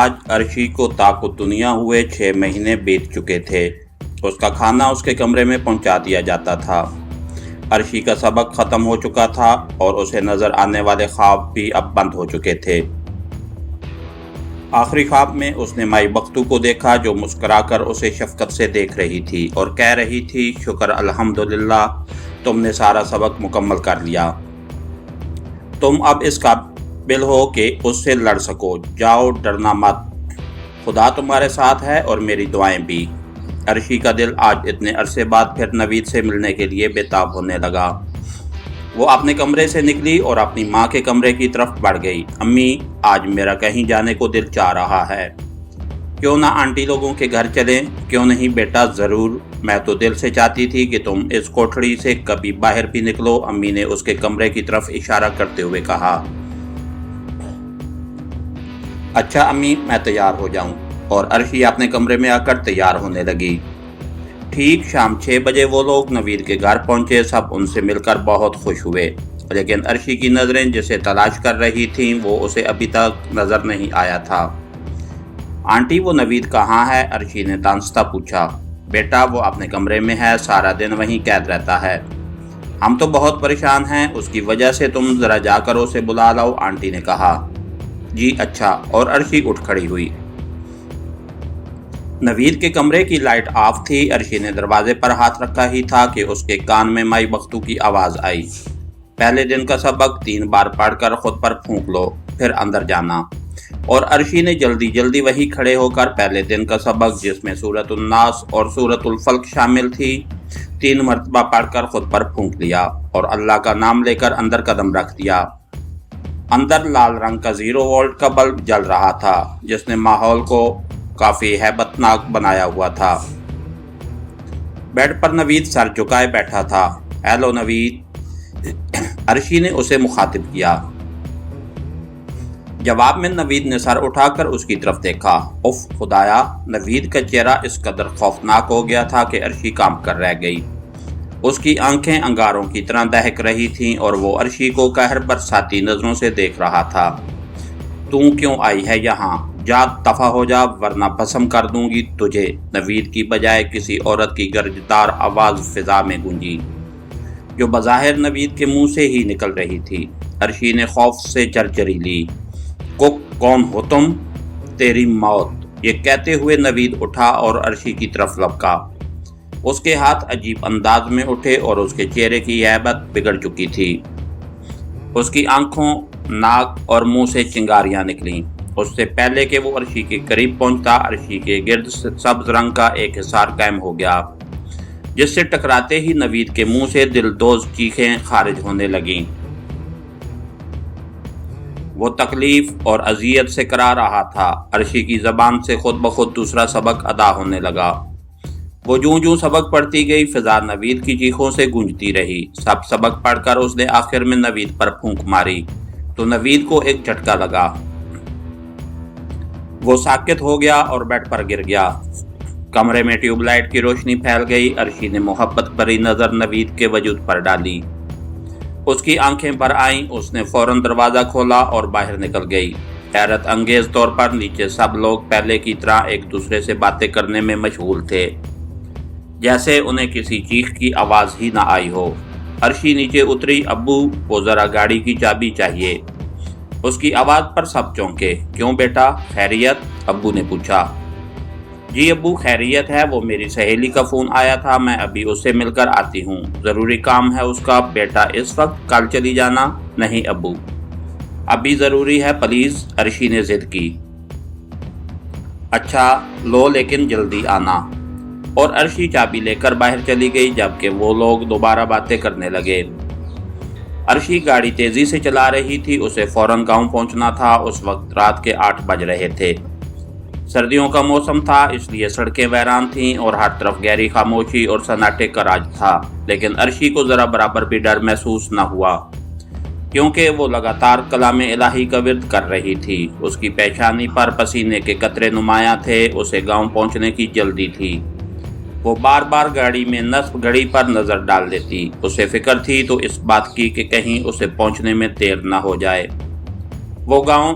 آج عرشی کو طاقت دنیا ہوئے 6 مہینے بیت چکے تھے۔ اس کا کھانا اس کے کمرے میں پہنچا دیا جاتا تھا۔ عرشی کا سبق ختم ہو چکا تھا اور اسے نظر آنے والے خواب بھی اب بند ہو چکے تھے۔ آخری خواب میں اس نے مائی بختو کو دیکھا جو مسکرا کر اسے شفقت سے دیکھ رہی تھی اور کہہ رہی تھی، شکر الحمدللہ، تم نے سارا سبق مکمل کر لیا۔ تم اب اس قابل ہو کہ اس سے لڑ سکو، جاؤ، ڈرنا مت، خدا تمہارے ساتھ ہے اور میری دعائیں بھی۔ عرشی کا دل آج اتنے عرصے بعد پھر نوید سے ملنے کے لیے بےتاب ہونے لگا۔ وہ اپنے کمرے سے نکلی اور اپنی ماں کے کمرے کی طرف بڑھ گئی۔ امی، آج میرا کہیں جانے کو دل چاہ رہا ہے، کیوں نہ آنٹی لوگوں کے گھر چلیں؟ کیوں نہیں بیٹا، ضرور، میں تو دل سے چاہتی تھی کہ تم اس کوٹھڑی سے کبھی باہر بھی نکلو، امی نے اس کے کمرے کی طرف اشارہ کرتے ہوئے کہا۔ اچھا امی، میں تیار ہو جاؤں، اور عرشی اپنے کمرے میں آ کر تیار ہونے لگی۔ ٹھیک شام 6 بجے وہ لوگ نوید کے گھر پہنچے۔ سب ان سے مل کر بہت خوش ہوئے، لیکن عرشی کی نظریں جسے تلاش کر رہی تھیں وہ اسے ابھی تک نظر نہیں آیا تھا۔ آنٹی، وہ نوید کہاں ہے؟ عرشی نے دانستہ پوچھا۔ بیٹا، وہ اپنے کمرے میں ہے، سارا دن وہیں قید رہتا ہے۔ ہم تو بہت پریشان ہیں، اس کی وجہ سے تم ذرا جا کر اسے بلا لاؤ، آنٹی نے کہا۔ جی اچھا، اور عرشی اٹھ کھڑی ہوئی۔ نوید کے کمرے کی لائٹ آف تھی۔ عرشی نے دروازے پر ہاتھ رکھا ہی تھا کہ اس کے کان میں مائی بختو کی آواز آئی، پہلے دن کا سبق 3 بار پڑھ کر خود پر پھونک لو، پھر اندر جانا۔ اور عرشی نے جلدی جلدی وہی کھڑے ہو کر پہلے دن کا سبق، جس میں سورۃ الناس اور سورۃ الفلق شامل تھی، 3 مرتبہ پڑھ کر خود پر پھونک لیا اور اللہ کا نام لے کر اندر قدم رکھ دیا۔ اندر لال رنگ کا 0 وولٹ کا بلب جل رہا تھا، جس نے ماحول کو کافی ہیبت ناک بنایا ہوا تھا۔ بیڈ پر نوید سر جھکائے بیٹھا تھا۔ ہیلو نوید، عرشی نے اسے مخاطب کیا۔ جواب میں نوید نے سر اٹھا کر اس کی طرف دیکھا۔ اف خدایا! نوید کا چہرہ اس قدر خوفناک ہو گیا تھا کہ عرشی کانپ کر رہ گئی۔ اس کی آنکھیں انگاروں کی طرح دہک رہی تھیں اور وہ عرشی کو قہر برساتی نظروں سے دیکھ رہا تھا۔ تو کیوں آئی ہے یہاں؟ جا، دفع ہو جا، ورنہ بھسم کر دوں گی تجھے، نوید کی بجائے کسی عورت کی گرجدار آواز فضا میں گونجی، جو بظاہر نوید کے منہ سے ہی نکل رہی تھی۔ عرشی نے خوف سے جھرجھری لی۔ کون ہو تم؟ تیری موت! یہ کہتے ہوئے نوید اٹھا اور عرشی کی طرف لپکا۔ اس کے ہاتھ عجیب انداز میں اٹھے اور اس کے چہرے کی ہیبت بگڑ چکی تھی۔ اس کی آنکھوں، ناک اور منہ سے چنگاریاں نکلیں۔ اس سے پہلے کہ وہ عرشی کے قریب پہنچتا، عرشی کے گرد سبز رنگ کا ایک حصار قائم ہو گیا، جس سے ٹکراتے ہی نوید کے منہ سے دلدوز چیخیں خارج ہونے لگیں۔ وہ تکلیف اور اذیت سے کرا رہا تھا۔ عرشی کی زبان سے خود بخود دوسرا سبق ادا ہونے لگا۔ وہ جوں جوں سبق پڑھتی گئی، فضا نوید کی چیخوں سے گونجتی رہی۔ سب سبق پڑھ کر اس نے آخر میں نوید پر پھونک ماری تو نوید کو ایک جھٹکا لگا۔ وہ ساکت ہو گیا اور بیڈ پر گر گیا۔ کمرے میں ٹیوب لائٹ کی روشنی پھیل گئی۔ عرشی نے محبت بھری نظر نوید کے وجود پر ڈالی۔ اس کی آنکھیں بھر آئیں۔ اس نے فوراً دروازہ کھولا اور باہر نکل گئی۔ حیرت انگیز طور پر نیچے سب لوگ پہلے کی طرح ایک دوسرے سے باتیں کرنے میں مشغول تھے، جیسے انہیں کسی چیخ کی آواز ہی نہ آئی ہو۔ عرشی نیچے اتری۔ ابو، وہ ذرا گاڑی کی چابی چاہیے۔ اس کی آواز پر سب چونکے۔ کیوں بیٹا، خیریت؟ ابو نے پوچھا۔ جی ابو، خیریت ہے، وہ میری سہیلی کا فون آیا تھا، میں ابھی اس سے مل کر آتی ہوں، ضروری کام ہے اس کا۔ بیٹا اس وقت؟ کل چلی جانا۔ نہیں ابو، ابھی ضروری ہے پلیز، عرشی نے ضد کی۔ اچھا لو، لیکن جلدی آنا۔ اور عرشی چابی لے کر باہر چلی گئی، جبکہ وہ لوگ دوبارہ باتیں کرنے لگے۔ عرشی گاڑی تیزی سے چلا رہی تھی، اسے فوراً گاؤں پہنچنا تھا۔ اس وقت رات کے 8 بج رہے تھے۔ سردیوں کا موسم تھا، اس لیے سڑکیں ویران تھیں اور ہر طرف گہری خاموشی اور سناٹے کا راج تھا، لیکن عرشی کو ذرا برابر بھی ڈر محسوس نہ ہوا، کیونکہ وہ لگاتار کلام الہی کا ورد کر رہی تھی۔ اس کی پیشانی پر پسینے کے قطرے نمایاں تھے۔ اسے گاؤں پہنچنے کی جلدی تھی۔ وہ بار بار گاڑی میں نصب گھڑی پر نظر ڈال دیتی۔ اسے فکر تھی تو اس بات کی کہ کہیں اسے پہنچنے میں دیر نہ ہو جائے۔ وہ گاؤں